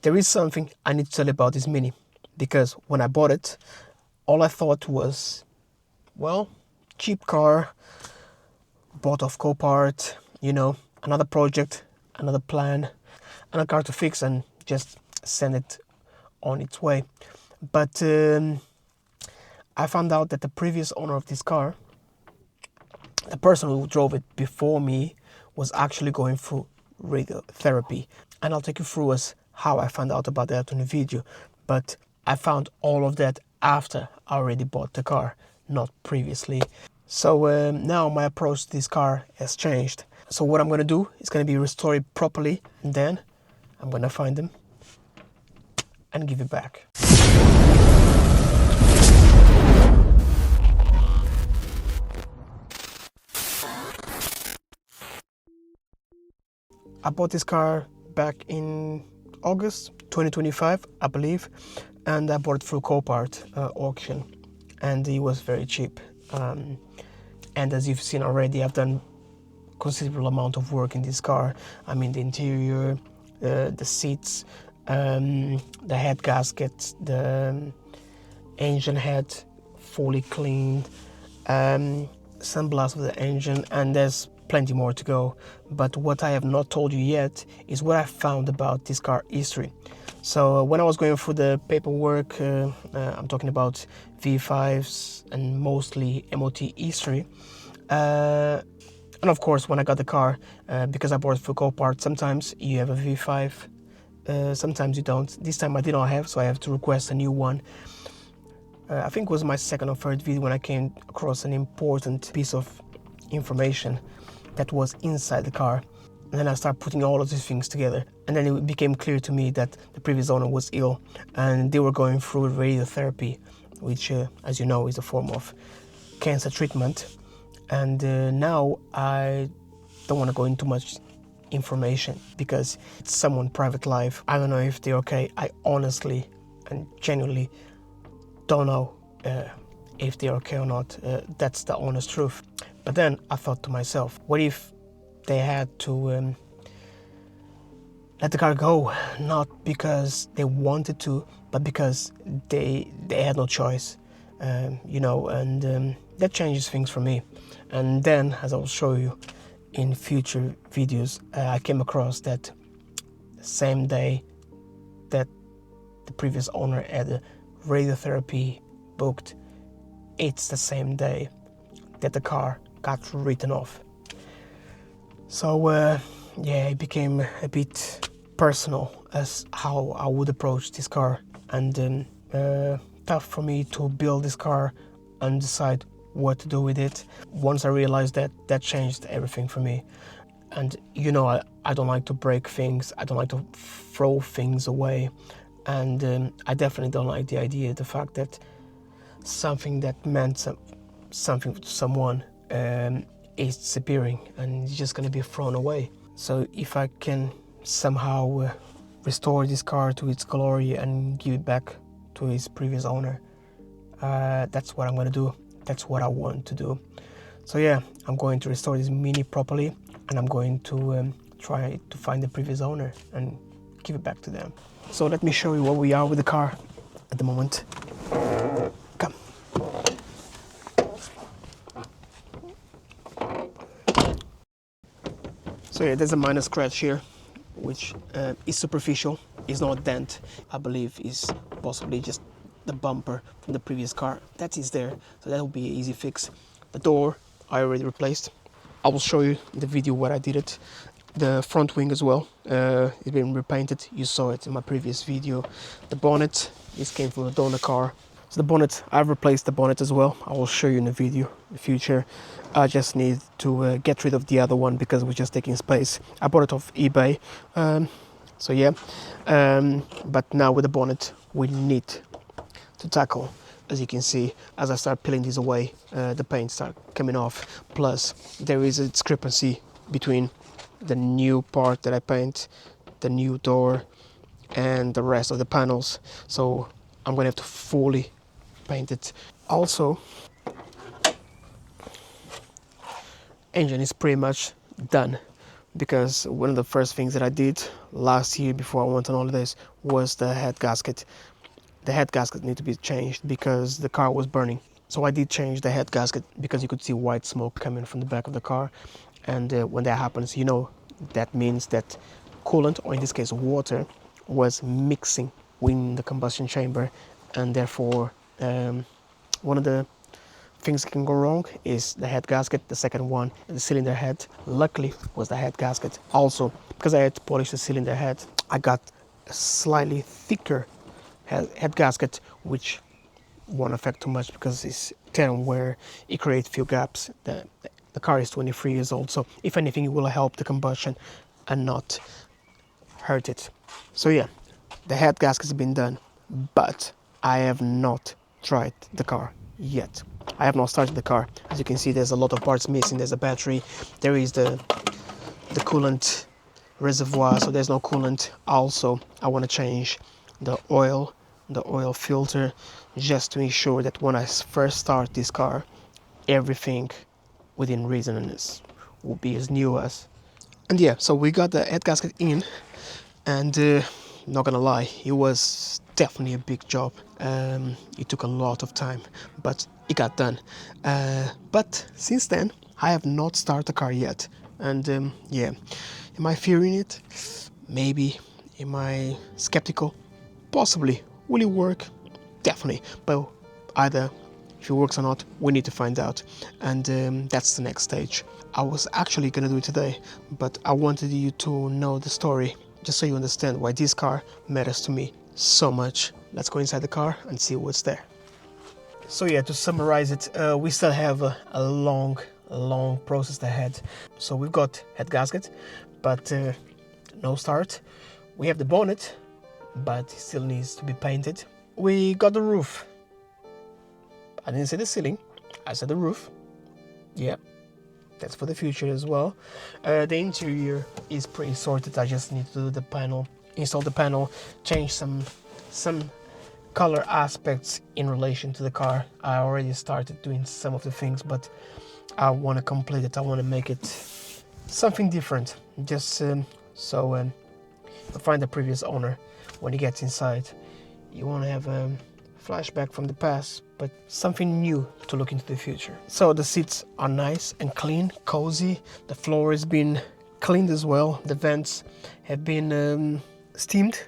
There is something I need to tell you about this Mini, because when I bought it, all I thought was, well, cheap car, bought off Copart, another project, another plan, another car to fix and just send it on its way. But I found out that the previous owner of this car, the person who drove it before me, was actually going through radiotherapy. And I'll take you through as how I found out about that in the video. But I found all of that after I already bought the car, not previously. So now my approach to this car has changed. So what I'm going to do is going to be restore it properly, and then I'm going to find them and give it back. I bought this car back in August 2025, I believe, and I bought it through Copart auction, and it was very cheap. And as you've seen already, I've done considerable amount of work in this car. I mean, the interior, the seats, the head gasket, the engine head fully cleaned, sandblast of the engine, and there's plenty more to go. But what I have not told you yet is what I found about this car history. So when I was going through the paperwork, I'm talking about V5s and mostly MOT history, and of course when I got the car, because I bought it through Copart, sometimes you have a V5, sometimes you don't. This time I did not have, so I have to request a new one. I think it was my second or third video when I came across an important piece of information that was inside the car. And then I started putting all of these things together. And then it became clear to me that the previous owner was ill and they were going through radiotherapy, which, as you know, is a form of cancer treatment. And now I don't want to go into much information because it's someone's private life. I don't know if they're okay. I honestly and genuinely don't know if they're okay or not. That's the honest truth. But then I thought to myself, what if they had to let the car go, not because they wanted to, but because they had no choice, and that changes things for me. And then, as I will show you in future videos, I came across that same day that the previous owner had radiotherapy booked, it's the same day that the car got written off. So yeah, it became a bit personal as how I would approach this car, and tough for me to build this car and decide what to do with it. Once I realized that changed everything for me. And I don't like to break things, I don't like to throw things away, and I definitely don't like the idea, the fact that something that meant something to someone is disappearing and it's just going to be thrown away. So if I can somehow restore this car to its glory and give it back to its previous owner, that's what I'm going to do. That's what I want to do. So yeah, I'm going to restore this Mini properly, and I'm going to try to find the previous owner and give it back to them. So let me show you where we are with the car at the moment. Come. So yeah, there's a minor scratch here, which is superficial. It's not a dent. I believe is possibly just the bumper from the previous car. That is there, so that will be an easy fix. The door I already replaced. I will show you in the video where I did it. The front wing as well, it's been repainted. You saw it in my previous video. The bonnet, this came from the donor car. So the bonnet, I've replaced the bonnet as well. I will show you in the video in the future. I just need to get rid of the other one because it was just taking space. I bought it off eBay. So yeah, but now with the bonnet, we need to tackle. As you can see, as I start peeling these away, the paint start coming off. Plus, there is a discrepancy between the new part that I paint, the new door, and the rest of the panels. So I'm gonna have to fully paint it. Also, engine is pretty much done because one of the first things that I did last year before I went on holidays was the head gasket. The head gasket needed to be changed because the car was burning. So I did change the head gasket because you could see white smoke coming from the back of the car. And when that happens, you know, that means that coolant, or in this case water, was mixing within the combustion chamber, and therefore one of the things that can go wrong is the head gasket. The second one, the cylinder head, luckily was the head gasket. Also, because I had to polish the cylinder head, I got a slightly thicker head gasket, which won't affect too much because it's thin where it creates few gaps. The car is 23 years old, so if anything, it will help the combustion and not hurt it. So yeah, the head gasket has been done, but I have not tried the car yet. I have not started the car. As you can see, there's a lot of parts missing. There's a battery, there is the coolant reservoir, so there's no coolant. Also, I want to change the oil filter, just to ensure that when I first start this car, everything within reason will be as new as. And yeah, so we got the head gasket in, and not gonna lie, it was definitely a big job. It took a lot of time, but it got done. But since then, I have not started the car yet. And yeah, am I fearing it? Maybe. Am I skeptical? Possibly. Will it work? Definitely. But either if it works or not, we need to find out. And that's the next stage. I was actually gonna do it today, but I wanted you to know the story, just so you understand why this car matters to me so much. Let's go inside the car and see what's there. So yeah, to summarize it, we still have a long process ahead. So we've got head gasket, but no start. We have the bonnet, but it still needs to be painted. We got the roof. I didn't say the ceiling, I said the roof. Yeah, that's for the future as well. The interior is pretty sorted. I just need to do the panel, install the panel, change some color aspects in relation to the car. I already started doing some of the things, but I want to complete it. I want to make it something different, just so to find the previous owner. When he gets inside, you want to have a flashback from the past, but something new to look into the future. So the seats are nice and clean, cozy. The floor has been cleaned as well. The vents have been steamed.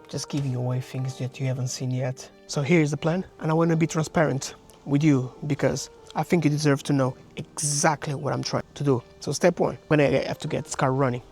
Just giving away things that you haven't seen yet. So here's the plan, and I want to be transparent with you because I think you deserve to know exactly what I'm trying to do. So step one, when I have to get this car running,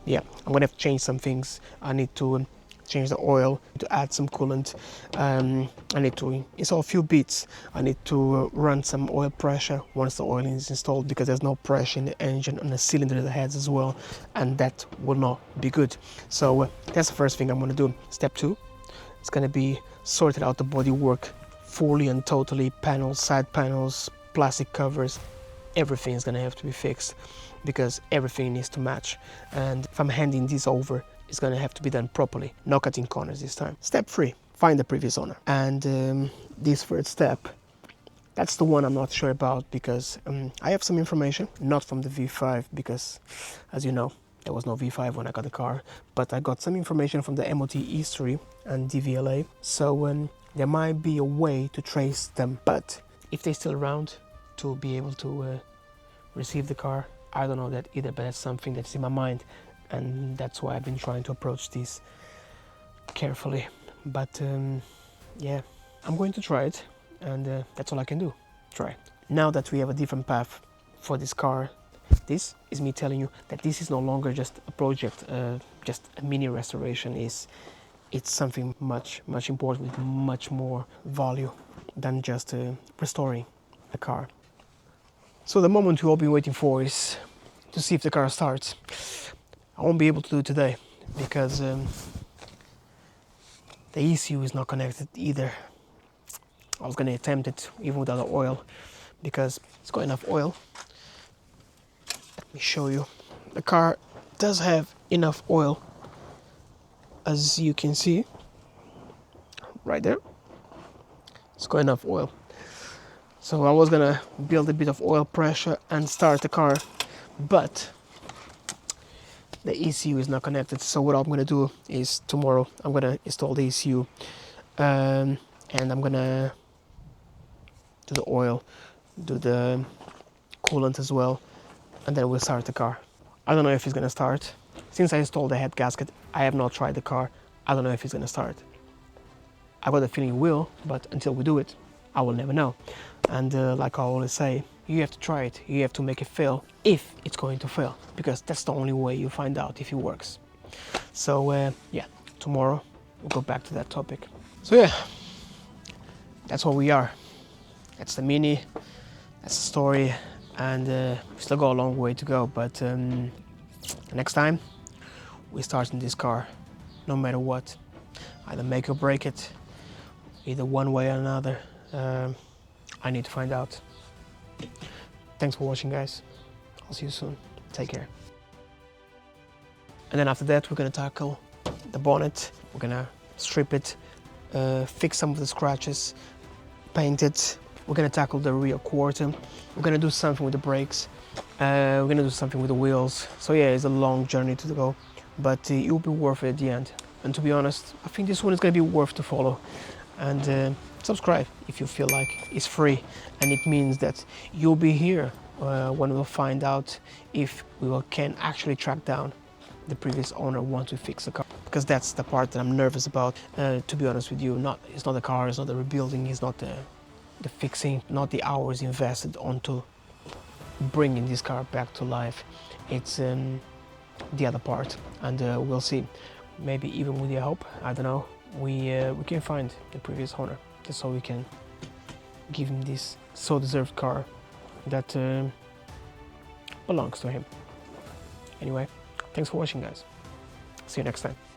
yeah, I'm gonna have to change some things. I need to change the oil, to add some coolant. I need to install a few bits. I need to run some oil pressure once the oil is installed, because there's no pressure in the engine and the cylinder that heads as well, and that will not be good. So that's the first thing I'm gonna do. Step two, it's gonna be sorted out the bodywork fully and totally. Panels, side panels, plastic covers, everything is gonna have to be fixed, because everything needs to match. And if I'm handing this over, it's gonna have to be done properly, no cutting corners this time. Step three, find the previous owner. And this third step, that's the one I'm not sure about, because I have some information, not from the V5, because as you know, there was no V5 when I got the car, but I got some information from the MOT history and DVLA. So there might be a way to trace them, but if they're still around to be able to receive the car, I don't know that either, but that's something that's in my mind, and that's why I've been trying to approach this carefully. But yeah, I'm going to try it, and that's all I can do, try. Now that we have a different path for this car, this is me telling you that this is no longer just a project, just a mini restoration. It's something much important, with much more value than just restoring a car. So the moment we've all been waiting for is to see if the car starts. I won't be able to do it today because the ECU is not connected either. I was going to attempt it even without the oil, because it's got enough oil. Let me show you. The car does have enough oil, as you can see right there. It's got enough oil. So I was gonna build a bit of oil pressure and start the car, but the ECU is not connected. So what I'm gonna do is tomorrow I'm gonna install the ECU, and I'm gonna do the oil, do the coolant as well, and then we'll start the car. I don't know if it's gonna start. Since I installed the head gasket, I have not tried the car. I don't know if it's gonna start. I got a feeling it will, but until we do it, I will never know. And like I always say, you have to try it. You have to make it fail if it's going to fail, because that's the only way you find out if it works. So yeah, tomorrow we'll go back to that topic. So yeah, that's what we are. That's the Mini, that's the story, and we still got a long way to go, but next time we start in this car, no matter what, either make or break it, either one way or another. I need to find out. Thanks for watching, guys. I'll see you soon. Take care. And then after that, we're gonna tackle the bonnet. We're gonna strip it, fix some of the scratches, paint it. We're gonna tackle the rear quarter. We're gonna do something with the brakes. We're gonna do something with the wheels. So yeah, it's a long journey to go, but it will be worth it at the end. And to be honest, I think this one is gonna be worth to follow. And subscribe if you feel like. It's free, and it means that you'll be here when we'll find out if can actually track down the previous owner once we fix the car, because that's the part that I'm nervous about. To be honest with you, it's not the car, it's not the rebuilding, it's not the fixing, not the hours invested onto bringing this car back to life. It's the other part, and we'll see. Maybe even with your help, I don't know, we can find the previous owner, just so we can give him this so deserved car that belongs to him. Anyway, thanks for watching, guys. See you next time.